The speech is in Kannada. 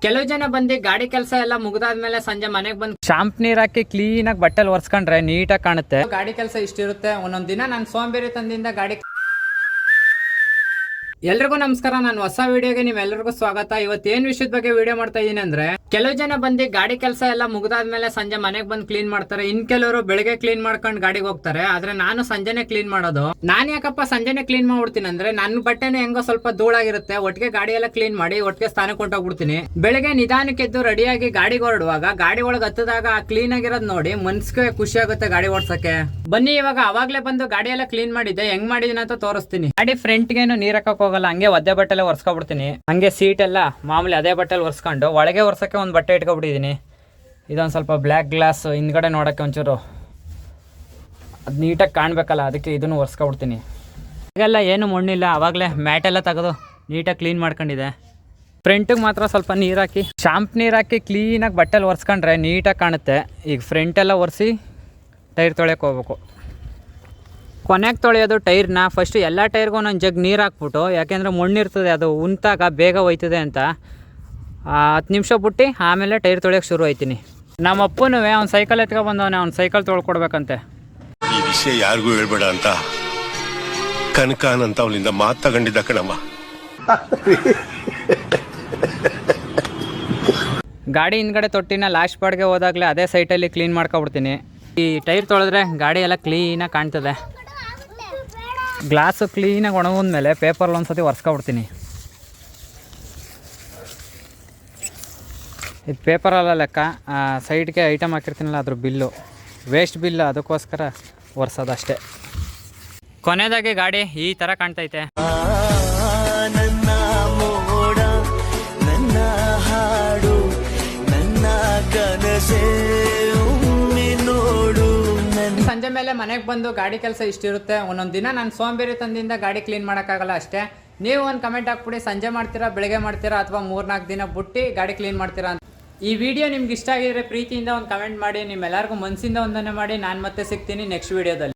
ಕೆಲವು ಜನ ಬಂದು ಗಾಡಿ ಕೆಲಸ ಎಲ್ಲ ಮುಗಿದಾದ್ಮೇಲೆ ಸಂಜೆ ಮನೆಗೆ ಬಂದು ಶಾಂಪ್ ನೀರ್ ಹಾಕಿ ಕ್ಲೀನ್ ಆಗಿ ಬಟ್ಟೆಲ್ ಒರೆಸ್ಕೊಂಡ್ರೆ ನೀಟಾಗಿ ಕಾಣುತ್ತೆ. ಗಾಡಿ ಕೆಲಸ ಇಷ್ಟಿರುತ್ತೆ. ಒಂದೊಂದ್ ದಿನ ನಾನು ಸೋಂಬೇರಿ ತಂದಿಂದ ಗಾಡಿ. ಎಲ್ರಿಗೂ ನಮಸ್ಕಾರ. ನಾನು ಹೊಸ ವಿಡಿಯೋಗೆ ನಿಮ್ಮೆಲ್ಲರಿಗೂ ಸ್ವಾಗತ. ಇವತ್ತೇನ್ ವಿಷಯದ ಬಗ್ಗೆ ವಿಡಿಯೋ ಮಾಡ್ತಾ ಇದೀನಿ ಅಂದ್ರೆ, ಕೆಲವು ಜನ ಬಂದು ಗಾಡಿ ಕೆಲಸ ಎಲ್ಲ ಮುಗಿದಾದ್ಮೇಲೆ ಸಂಜೆ ಮನೆಗೆ ಬಂದು ಕ್ಲೀನ್ ಮಾಡ್ತಾರೆ. ಇನ್ ಕೆಲವರು ಬೆಳಗ್ಗೆ ಕ್ಲೀನ್ ಮಾಡ್ಕೊಂಡು ಗಾಡಿಗೆ ಹೋಗ್ತಾರೆ. ಆದ್ರೆ ನಾನು ಸಂಜೆನೆ ಕ್ಲೀನ್ ಮಾಡೋದು. ನಾನ್ ಯಾಕಪ್ಪ ಸಂಜೆನೆ ಕ್ಲೀನ್ ಮಾಡ್ಬಿಡ್ತೀನಿ ಅಂದ್ರೆ, ನನ್ನ ಬಟ್ಟೆನೆ ಹೆಂಗೋ ಸ್ವಲ್ಪ ಧೂಳಾಗಿರುತ್ತೆ, ಒಟ್ಟಿಗೆ ಗಾಡಿ ಎಲ್ಲ ಕ್ಲೀನ್ ಮಾಡಿ ಒಟ್ಟಿಗೆ ಸ್ಥಾನಕ್ಕೆ ಹೊಂಟೋಗ್ಬಿಡ್ತೀನಿ. ಬೆಳಗ್ಗೆ ನಿಧಾನಕ್ಕೆ ಎದ್ದು ರೆಡಿಯಾಗಿ ಗಾಡಿಗೆ ಹೊರಡುವಾಗ ಗಾಡಿ ಒಳಗೆ ಹತ್ತದಾಗ ಕ್ಲೀನ್ ಆಗಿರೋದ್ ನೋಡಿ ಮನ್ಸಿಗೆ ಖುಷಿ ಆಗುತ್ತೆ ಗಾಡಿ ಓಡ್ಸಕ್ಕೆ. ಬನ್ನಿ ಇವಾಗ ಅವಾಗ್ಲೇ ಬಂದು ಗಾಡಿ ಎಲ್ಲ ಕ್ಲೀನ್ ಮಾಡಿದ್ದೆ, ಹೆಂಗ್ ಮಾಡಿದೀನಿ ಅಂತ ತೋರಿಸ್ತೀನಿ. ಗಾಡಿ ಫ್ರಂಟ್ ಗೇನು ನೀರ್ ಹಾಕಕ್ ಹೋಗಲ್ಲ, ಹಂಗೆ ಒದ್ದೆ ಬಟ್ಟೆಲ್ಲ ಒರ್ಸ್ಕೊಬಿಡ್ತೀನಿ. ಹಂಗೆ ಸೀಟ್ ಎಲ್ಲ ಮಾಮೂಲಿ ಅದೇ ಬಟ್ಟೆಲಿ ಒರ್ಸ್ಕೊಂಡು ಒಳಗೆ ಒರ್ಸಕ್ಕೆ ಒಂದು ಬಟ್ಟೆ ಇಟ್ಕೊಬಿಟ್ಟಿದ್ದೀನಿ. ಇದೊಂದು ಸ್ವಲ್ಪ ಬ್ಲ್ಯಾಕ್ ಗ್ಲಾಸ್ ಹಿಂದ್ಗಡೆ ನೋಡೋಕ್ಕೆ ಒಂಚೂರು ಅದು ನೀಟಾಗಿ ಕಾಣಬೇಕಲ್ಲ, ಅದಕ್ಕೆ ಇದನ್ನು ಒರ್ಸ್ಕೊಬಿಡ್ತೀನಿ. ಈಗೆಲ್ಲ ಏನು ಮಣ್ಣಿಲ್ಲ, ಆವಾಗಲೇ ಮ್ಯಾಟೆಲ್ಲ ತೆಗೆದು ನೀಟಾಗಿ ಕ್ಲೀನ್ ಮಾಡ್ಕೊಂಡಿದೆ. ಫ್ರಂಟಿಗೆ ಮಾತ್ರ ಸ್ವಲ್ಪ ನೀರು ಹಾಕಿ ಶಾಂಪ್ ನೀರು ಹಾಕಿ ಕ್ಲೀನಾಗಿ ಬಟ್ಟೆಲಿ ಒರೆಸ್ಕೊಂಡ್ರೆ ನೀಟಾಗಿ ಕಾಣುತ್ತೆ. ಈಗ ಫ್ರಂಟೆಲ್ಲ ಒರೆಸಿ ಟೈರ್ ತೊಳೆಯೋಕೆ ಹೋಗ್ಬೇಕು. ಕೊನೆಗೆ ತೊಳೆಯೋದು ಟೈರ್ನ ಫಸ್ಟು ಎಲ್ಲ ಟೈರ್ಗೂ ಒಂದೊಂದು ಜಗ್ ನೀರು ಹಾಕ್ಬಿಟ್ಟು, ಯಾಕೆಂದರೆ ಮಣ್ಣಿರ್ತದೆ ಅದು ಉಂಟಾಗ ಬೇಗ ಹೋಯ್ತದೆ ಅಂತ 10 ನಿಮಿಷ ಬಿಟ್ಟು ಆಮೇಲೆ ಟೈರ್ ತೊಳೆಯೋಕೆ ಶುರು ಆಯ್ತೀನಿ. ನಮ್ಮ ಅಪ್ಪನೂ ಅವ್ನು ಸೈಕಲ್ ಎತ್ಕೊ ಬಂದವನೇ, ಅವ್ನು ಸೈಕಲ್ ತೊಳ್ಕೊಡ್ಬೇಕಂತೆ. ಈ ವಿಷಯ ಯಾರಿಗೂ ಹೇಳ್ಬೇಡ ಅಂತ ಕನಕಾನಂತ ಅವಳಿಂದ ಮಾತು ತಗೊಂಡಿದ್ದ ಕಣಮ್ಮ. ಗಾಡಿ ಹಿಂದ್ಗಡೆ ತೊಟ್ಟಿನ ಲಾಸ್ಟ್ ಪಾಡ್ಗೆ ಹೋದಾಗಲೇ ಅದೇ ಸೈಟಲ್ಲಿ ಕ್ಲೀನ್ ಮಾಡ್ಕೊಬಿಡ್ತೀನಿ. ಈ ಟೈರ್ ತೊಳೆದ್ರೆ ಗಾಡಿ ಎಲ್ಲ ಕ್ಲೀನಾಗಿ ಕಾಣ್ತದೆ. ಗ್ಲಾಸು ಕ್ಲೀನಾಗಿ ಒಣಗಿದ್ಮೇಲೆ ಪೇಪರ್ಲ್ಲಿ ಒಂದ್ಸತಿ ಒರೆಸ್ಕೊಬಿಡ್ತೀನಿ. ಇದು ಪೇಪರಲ್ಲ ಲೆಕ್ಕ, ಸೈಡ್ಗೆ ಐಟಮ್ ಹಾಕಿರ್ತೀನಲ್ಲ ಅದ್ರ ಬಿಲ್ಲು, ವೇಸ್ಟ್ ಬಿಲ್ಲು, ಅದಕ್ಕೋಸ್ಕರ ಒರೆಸೋದಷ್ಟೇ. ಕೊನೆಯದಾಗಿ ಗಾಡಿ ಈ ಥರ ಕಾಣ್ತೈತೆ. ಸಂಜೆ ಮೇಲೆ ಮನೆಗೆ ಬಂದು ಗಾಡಿ ಕೆಲಸ ಇಷ್ಟಿರುತ್ತೆ. ಒಂದೊಂದು ದಿನ ನಾನು ಸೋಂಬೇರಿ ತಂದಿಂದ ಗಾಡಿ ಕ್ಲೀನ್ ಮಾಡೋಕ್ಕಾಗಲ್ಲ ಅಷ್ಟೇ. ನೀವು ಒಂದು ಕಮೆಂಟ್ ಹಾಕ್ಬಿಡಿ, ಸಂಜೆ ಮಾಡ್ತೀರಾ, ಬೆಳಗ್ಗೆ ಮಾಡ್ತೀರಾ, ಅಥವಾ 3-4 ದಿನ ಬಿಟ್ಟು ಗಾಡಿ ಕ್ಲೀನ್ ಮಾಡ್ತೀರಾ ಅಂತ. ಈ ವಿಡಿಯೋ ನಿಮ್ಗೆ ಇಷ್ಟ ಆಗಿದ್ರೆ ಪ್ರೀತಿಯಿಂದ ಒಂದು ಕಮೆಂಟ್ ಮಾಡಿ. ನಿಮ್ಮೆಲ್ಲರಿಗೂ ಮನಸ್ಸಿಂದ ಒಂದನ್ನೇ ಮಾಡಿ. ನಾನು ಮತ್ತೆ ಸಿಗ್ತೀನಿ ನೆಕ್ಸ್ಟ್ ವಿಡಿಯೋದಲ್ಲಿ.